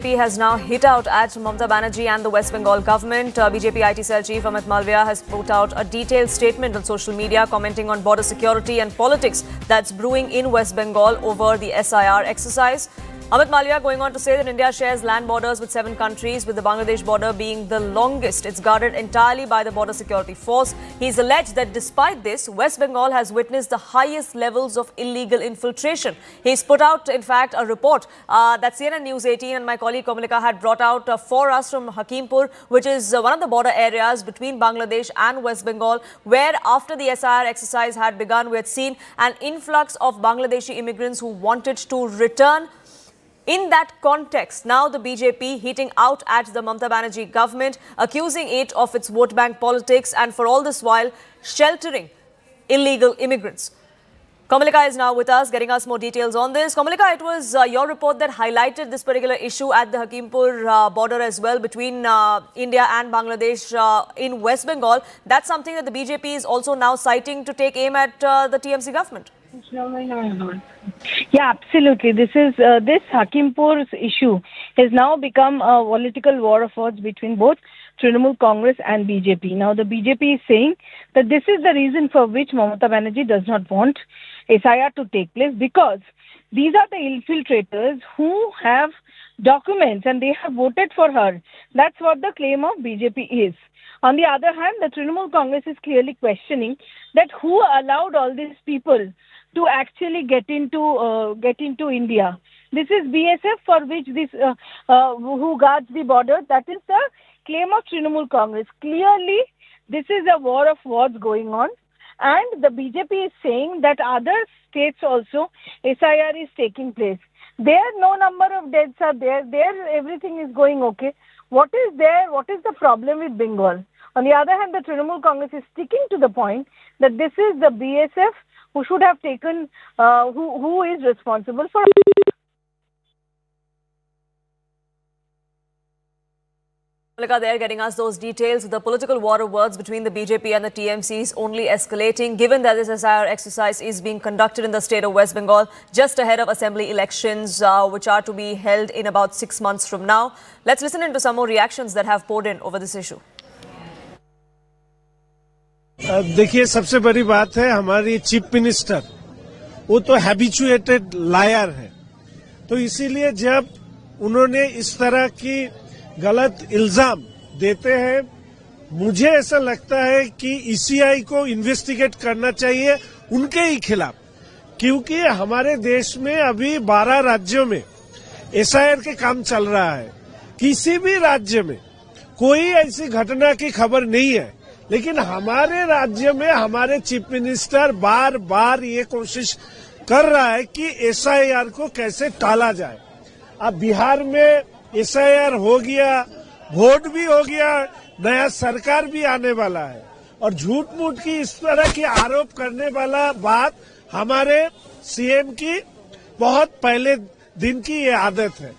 BJP has now hit out at Mamata Banerjee and the West Bengal government. BJP IT cell chief Amit Malviya has put out a detailed statement on social media commenting on border security and politics that's brewing in West Bengal over the SIR exercise. Amit Malviya going on to say that India shares land borders with 7 countries, with the Bangladesh border being the longest. It's guarded entirely by the Border Security Force. He's alleged that despite this, West Bengal has witnessed the highest levels of illegal infiltration. He's put out, in fact, a report that CNN News 18 and my colleague Komalika had brought out for us from Hakimpur, which is one of the border areas between Bangladesh and West Bengal, where after the SIR exercise had begun, we had seen an influx of Bangladeshi immigrants who wanted to return. In that context, now the BJP heating out at the Mamata Banerjee government, accusing it of its vote bank politics and for all this while sheltering illegal immigrants. Komalika is now with us, getting us more details on this. Komalika, it was your report that highlighted this particular issue at the Hakimpur border as well between India and Bangladesh in West Bengal. That's something that the BJP is also now citing to take aim at the TMC government. Yeah, absolutely. This Hakimpur's issue has now become a political war of words between both Trinamool Congress and BJP. Now, the BJP is saying that this is the reason for which Mamata Banerjee does not want SIR to take place, because these are the infiltrators who have documents and they have voted for her. That's what the claim of BJP is. On the other hand, the Trinamool Congress is clearly questioning that who allowed all these people to actually get into India. This is BSF, for which this who guards the border. That is the claim of Trinamool Congress. Clearly, this is a war of words going on, and the BJP is saying that other states also SIR is taking place. There, no number of deaths are there. There, everything is going okay. What is there? What is the problem with Bengal? On the other hand, the Trinamool Congress is sticking to the point that this is the BSF who should have taken, who is responsible for. They're getting us those details. The political war of words between the BJP and the TMC is only escalating, given that this SIR exercise is being conducted in the state of West Bengal just ahead of assembly elections, which are to be held in about 6 months from now. Let's listen into some more reactions that have poured in over this issue. देखिए, सबसे बड़ी बात है हमारी chief minister, वो तो habituated lawyer है, तो इसीलिए जब उन्होंने इस तरह की गलत इल्जाम देते हैं, मुझे ऐसा लगता है कि ईसीआई को इन्वेस्टिगेट करना चाहिए उनके ही खिलाफ, क्योंकि हमारे देश में अभी 12 राज्यों में एसआईआर के काम चल रहा है। किसी भी राज्य में कोई ऐसी घटना की खबर नहीं है, लेकिन हमारे राज्य में हमारे चीफ मिनिस्टर बार बार ये कोशिश कर रहा है कि एसआईआर को कैसे टाला जाए। अब बिहार में एसआईआर हो गया, वोट भी हो गया, नया सरकार भी आने वाला है, और झूठ मूठ की इस तरह की आरोप करने वाला बात हमारे सीएम की बहुत पहले दिन की ये आदत है।